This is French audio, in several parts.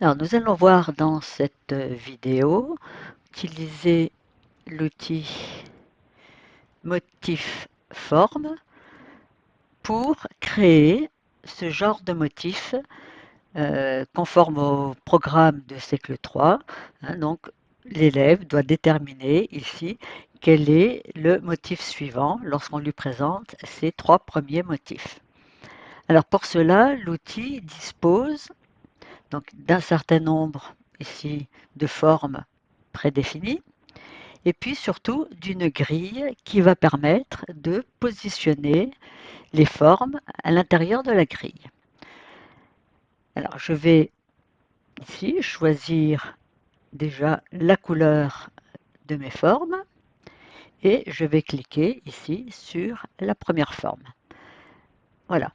Alors, nous allons voir dans cette vidéo utiliser l'outil motif forme pour créer ce genre de motif conforme au programme de cycle 3. Donc, l'élève doit déterminer ici quel est le motif suivant lorsqu'on lui présente ces trois premiers motifs. Alors, pour cela, l'outil dispose donc d'un certain nombre ici de formes prédéfinies et puis surtout d'une grille qui va permettre de positionner les formes à l'intérieur de la grille. Alors je vais ici choisir déjà la couleur de mes formes et je vais cliquer ici sur la première forme. Voilà,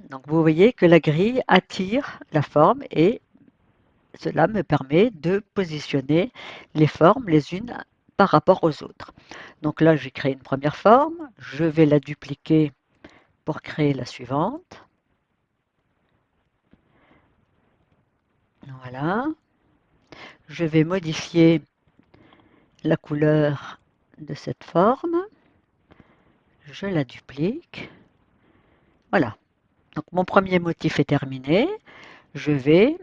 donc vous voyez que la grille attire la forme et cela me permet de positionner les formes les unes par rapport aux autres. Donc là, j'ai créé une première forme, je vais la dupliquer pour créer la suivante. Voilà. Je vais modifier la couleur de cette forme. Je la duplique. Voilà. Donc mon premier motif est terminé. Je vais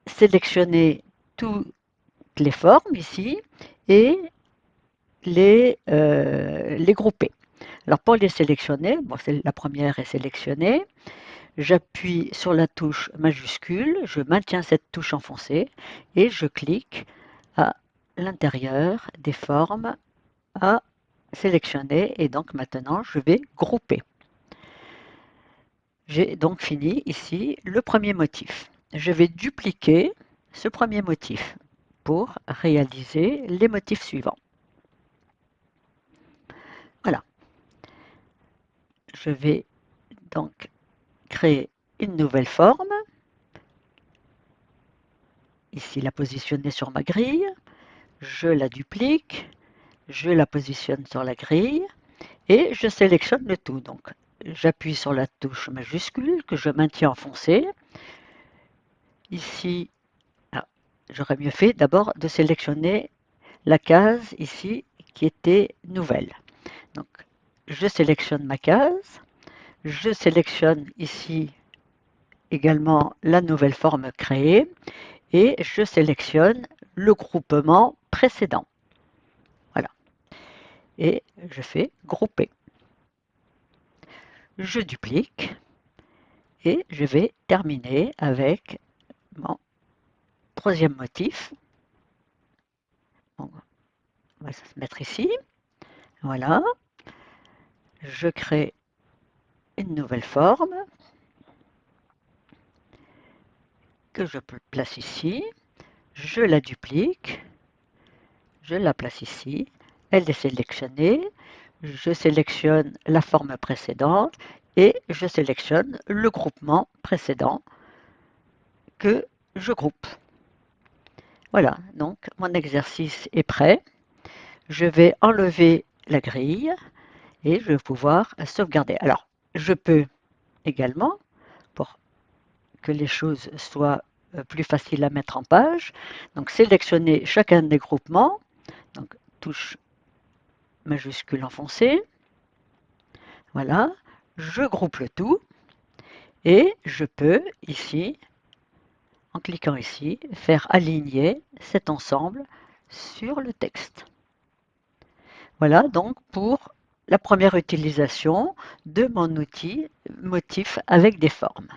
sélectionner toutes les formes ici et les grouper. Alors pour les sélectionner, bon, la première est sélectionnée. J'appuie sur la touche majuscule, je maintiens cette touche enfoncée et je clique à l'intérieur des formes à sélectionner et donc maintenant je vais grouper. J'ai donc fini ici le premier motif. Je vais dupliquer ce premier motif pour réaliser les motifs suivants. Voilà. Je vais donc créer une nouvelle forme. Ici la positionner sur ma grille. Je la duplique. Je la positionne sur la grille et je sélectionne le tout. Donc, j'appuie sur la touche majuscule que je maintiens enfoncée. Ici, j'aurais mieux fait d'abord de sélectionner la case ici qui était nouvelle. Donc, je sélectionne ma case. Je sélectionne ici également la nouvelle forme créée et je sélectionne le groupement précédent. Voilà. Et je fais grouper. Je duplique et je vais terminer avec mon troisième motif. On va se mettre ici. Voilà. Je crée une nouvelle forme que je place ici. Je la duplique. Je la place ici. Elle est sélectionnée. Je sélectionne la forme précédente et je sélectionne le groupement précédent que je groupe. Voilà, donc mon exercice est prêt. Je vais enlever la grille et je vais pouvoir sauvegarder. Alors, je peux également, pour que les choses soient plus faciles à mettre en page, donc sélectionner chacun des groupements, donc touche majuscule enfoncée, voilà, je groupe le tout et je peux ici, en cliquant ici, faire aligner cet ensemble sur le texte. Voilà donc pour la première utilisation de mon outil motif avec des formes.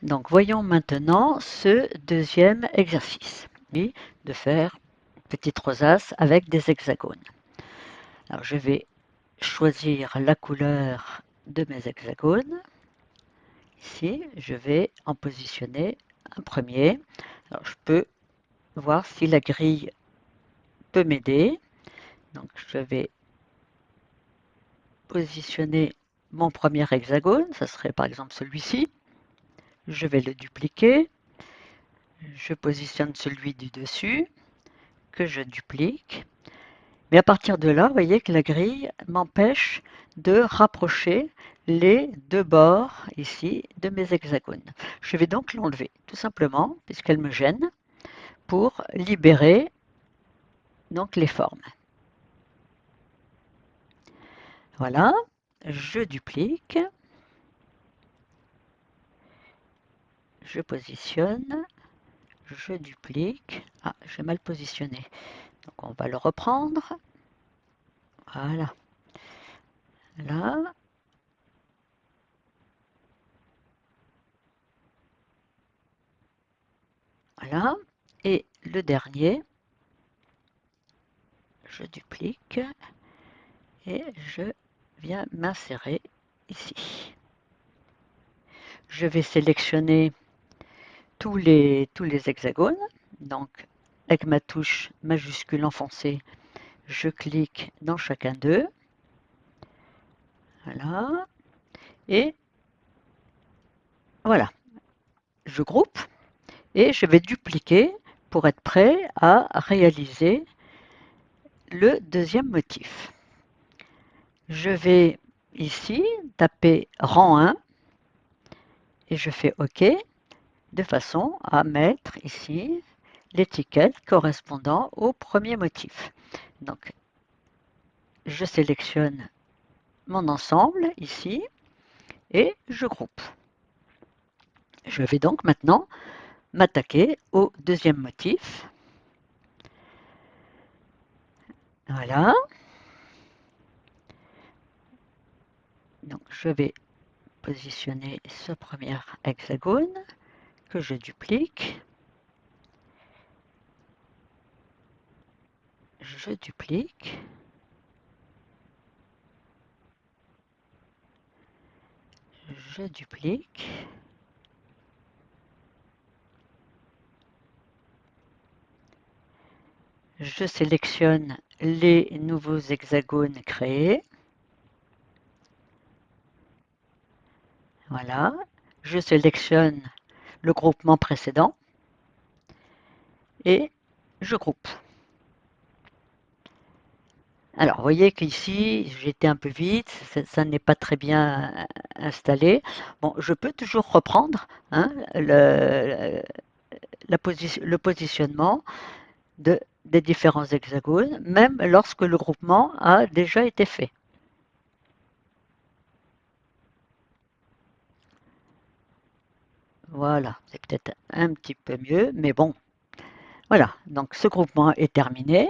Donc voyons maintenant ce deuxième exercice, de faire une petite rosace avec des hexagones. Alors je vais choisir la couleur de mes hexagones. Ici, je vais en positionner un premier. Alors je peux voir si la grille peut m'aider. Donc je vais positionner mon premier hexagone, ça serait par exemple celui-ci. Je vais le dupliquer. Je positionne celui du dessus que je duplique. Mais à partir de là, vous voyez que la grille m'empêche de rapprocher les deux bords ici de mes hexagones. Je vais donc l'enlever tout simplement puisqu'elle me gêne pour libérer donc les formes. Voilà, je duplique, je positionne, je duplique. Ah, j'ai mal positionné. Donc on va le reprendre. Voilà. Là. Voilà. Et le dernier, je duplique et je viens m'insérer ici. Je vais sélectionner tous les hexagones. Donc, avec ma touche majuscule enfoncée, je clique dans chacun d'eux. Voilà. Et voilà. Je groupe et je vais dupliquer pour être prêt à réaliser le deuxième motif. Je vais ici taper rang 1 et je fais OK de façon à mettre ici l'étiquette correspondant au premier motif. Donc, je sélectionne mon ensemble ici et je groupe. Je vais donc maintenant m'attaquer au deuxième motif. Voilà. Donc, je vais positionner ce premier hexagone que je duplique. Je duplique. Je duplique. Je sélectionne les nouveaux hexagones créés. Voilà. Je sélectionne le groupement précédent et je groupe. Alors, vous voyez qu'ici, j'étais un peu vite, ça n'est pas très bien installé. Bon, je peux toujours reprendre hein, le positionnement des différents hexagones, même lorsque le groupement a déjà été fait. Voilà, c'est peut-être un petit peu mieux, mais bon, voilà. Donc, ce groupement est terminé.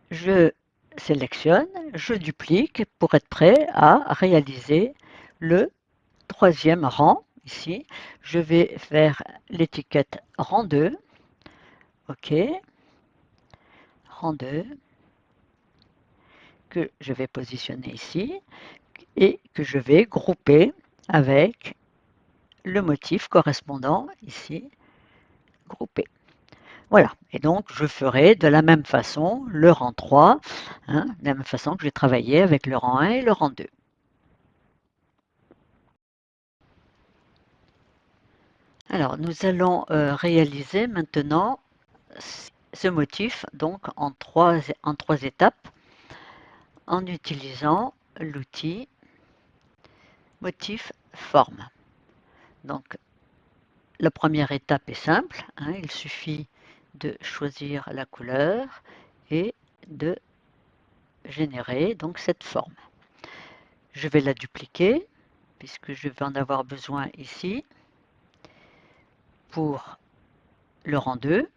Je sélectionne, je duplique pour être prêt à réaliser le troisième rang. Ici, je vais faire l'étiquette rang 2. OK, rang 2, que je vais positionner ici et que je vais grouper avec le motif correspondant ici, groupé. Voilà, et donc je ferai de la même façon le rang 3, hein, de la même façon que j'ai travaillé avec le rang 1 et le rang 2. Alors, nous allons réaliser maintenant ce motif donc en trois étapes en utilisant l'outil motif forme. Donc, la première étape est simple, hein, il suffit de choisir la couleur et de générer donc cette forme. Je vais la dupliquer puisque je vais en avoir besoin ici pour le rang 2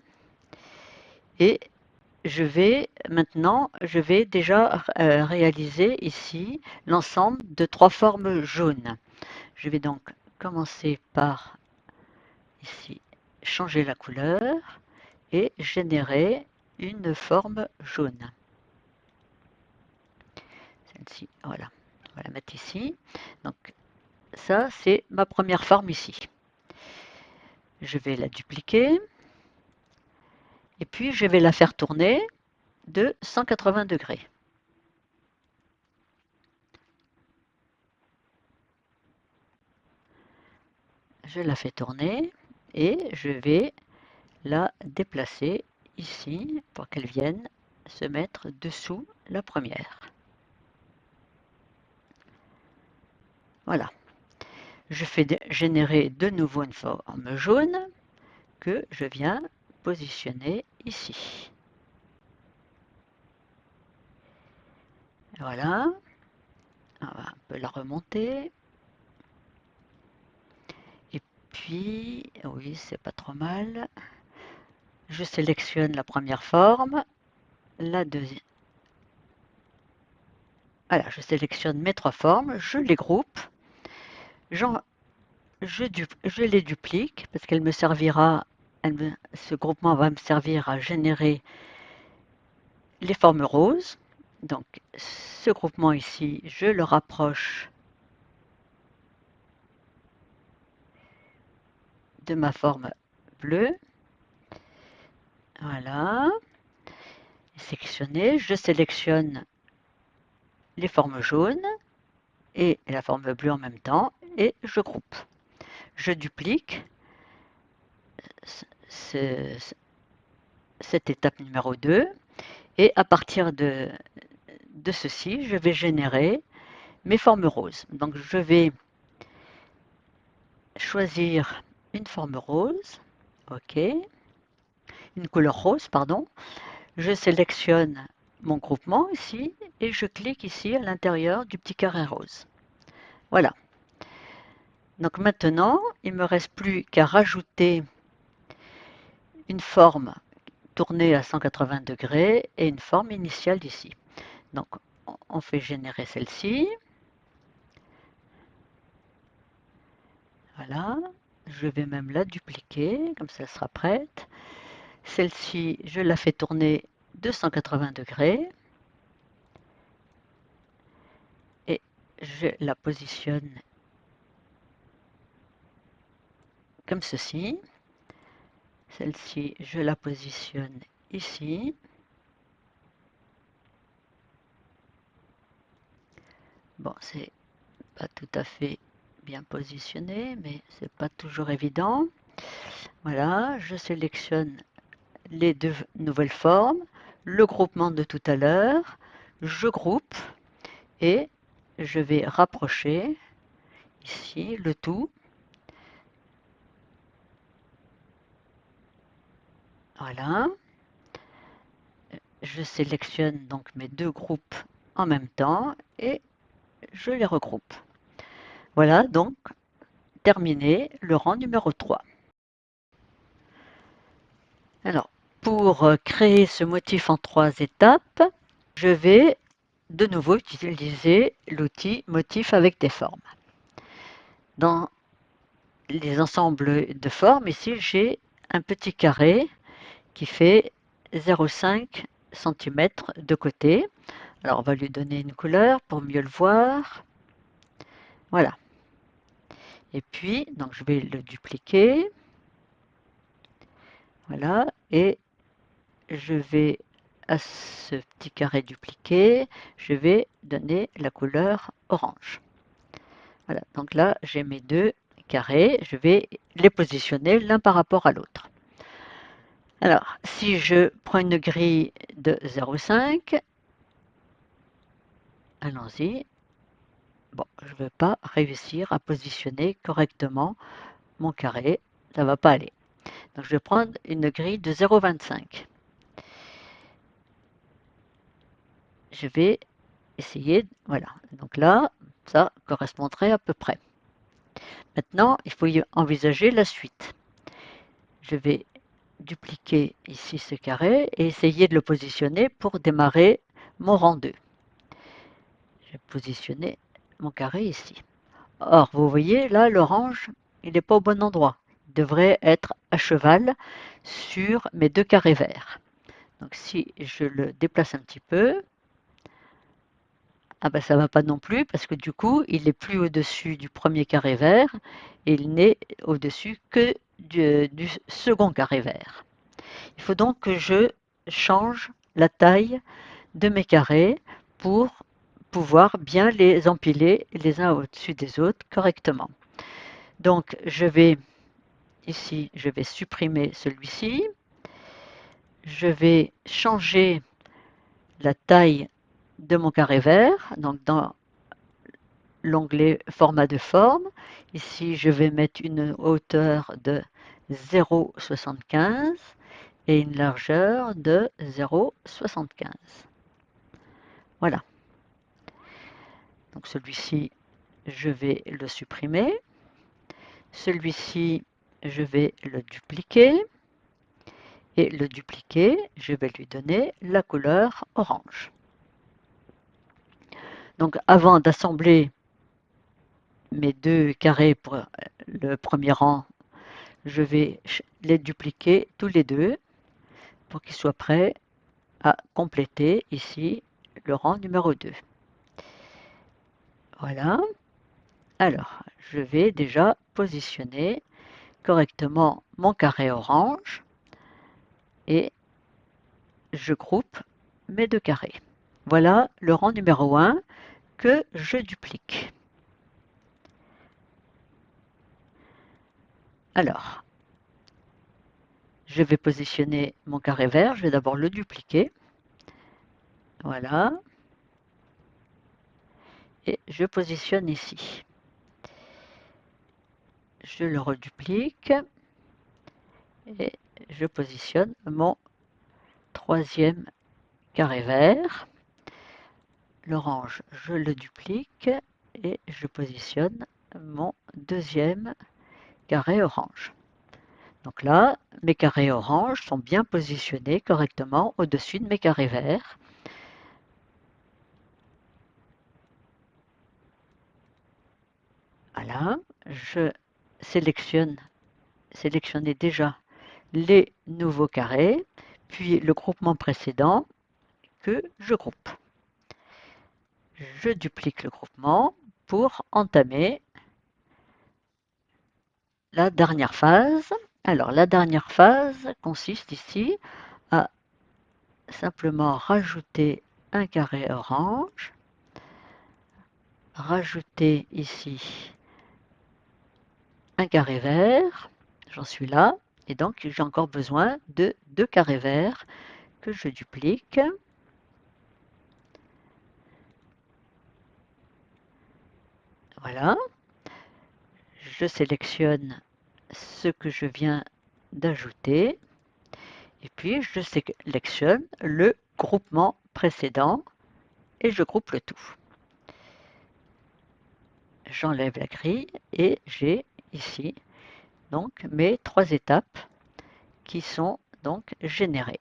et je vais déjà réaliser ici l'ensemble de trois formes jaunes. Je vais donc commencer par ici changer la couleur et générer une forme jaune. Celle-ci, voilà. On va la mettre ici. Donc ça, c'est ma première forme ici. Je vais la dupliquer et puis je vais la faire tourner de 180 degrés. Je la fais tourner et je vais la déplacer ici pour qu'elle vienne se mettre dessous la première. Voilà. Je fais générer de nouveau une forme jaune que je viens positionner ici. Voilà. On va un peu la remonter. Et puis, oui, c'est pas trop mal. Je sélectionne la première forme, la deuxième. Voilà, je sélectionne mes trois formes, je les groupe, je les duplique parce qu'elle me servira, ce groupement va me servir à générer les formes roses. Donc, ce groupement ici, je le rapproche de ma forme bleue. Voilà. Sélectionné, je sélectionne les formes jaunes et la forme bleue en même temps et je groupe. Je duplique cette étape numéro 2 et à partir de ceci, je vais générer mes formes roses. Donc je vais choisir une forme rose, ok, une couleur rose, pardon. Je sélectionne mon groupement ici et je clique ici à l'intérieur du petit carré rose. Voilà. Donc maintenant, il ne me reste plus qu'à rajouter une forme tournée à 180 degrés et une forme initiale ici. Donc on fait générer celle-ci. Voilà. Je vais même la dupliquer, comme ça elle sera prête. Celle-ci, je la fais tourner de 180 degrés et je la positionne comme ceci. Celle-ci, je la positionne ici. Bon, c'est pas tout à fait bien positionné, mais c'est pas toujours évident. Voilà, je sélectionne les deux nouvelles formes, le groupement de tout à l'heure, je groupe et je vais rapprocher ici le tout. Voilà. Je sélectionne donc mes deux groupes en même temps et je les regroupe. Voilà donc terminé le rang numéro 3. Alors, pour créer ce motif en 3 étapes, je vais de nouveau utiliser l'outil motif avec des formes. Dans les ensembles de formes, ici j'ai un petit carré qui fait 0,5 cm de côté. Alors on va lui donner une couleur pour mieux le voir. Voilà. Et puis, donc je vais le dupliquer. Voilà. Et je vais à ce petit carré dupliqué, je vais donner la couleur orange. Voilà. Donc là, j'ai mes deux carrés. Je vais les positionner l'un par rapport à l'autre. Alors, si je prends une grille de 0,5, allons-y. Bon, je ne vais pas réussir à positionner correctement mon carré. Ça ne va pas aller. Donc, je vais prendre une grille de 0,25. Je vais essayer, voilà. Donc là, ça correspondrait à peu près. Maintenant, il faut y envisager la suite. Je vais dupliquer ici ce carré et essayer de le positionner pour démarrer mon rang 2. Je vais positionner mon carré ici. Or, vous voyez, là, l'orange, il n'est pas au bon endroit. Il devrait être à cheval sur mes deux carrés verts. Donc, si je le déplace un petit peu, ah ben, ça ne va pas non plus, parce que du coup, il n'est plus au-dessus du premier carré vert, et il n'est au-dessus que du second carré vert. Il faut donc que je change la taille de mes carrés pour pouvoir bien les empiler les uns au-dessus des autres correctement. Donc je vais ici, je vais supprimer celui-ci. Je vais changer la taille de mon carré vert. Donc dans l'onglet format de forme. Ici, je vais mettre une hauteur de 0,75 et une largeur de 0,75. Voilà. Donc celui-ci, je vais le supprimer. Celui-ci, je vais le dupliquer. Et le dupliquer, je vais lui donner la couleur orange. Donc avant d'assembler mes deux carrés pour le premier rang, je vais les dupliquer tous les deux pour qu'ils soient prêts à compléter ici le rang numéro 2. Voilà. Alors, je vais déjà positionner correctement mon carré orange et je groupe mes deux carrés. Voilà le rang numéro 1 que je duplique. Alors, je vais positionner mon carré vert, je vais d'abord le dupliquer. Voilà. Et je positionne ici. Je le reduplique et je positionne mon troisième carré vert. L'orange, je le duplique et je positionne mon deuxième carré orange. Donc là, mes carrés orange sont bien positionnés correctement au-dessus de mes carrés verts. Voilà, je sélectionnais déjà les nouveaux carrés, puis le groupement précédent que je groupe. Je duplique le groupement pour entamer la dernière phase. Alors, la dernière phase consiste ici à simplement rajouter un carré orange, rajouter ici un carré vert, j'en suis là, et donc j'ai encore besoin de deux carrés verts que je duplique. Voilà, je sélectionne ce que je viens d'ajouter, et puis je sélectionne le groupement précédent et je groupe le tout. J'enlève la grille et j'ai ici donc mes trois étapes qui sont donc générées.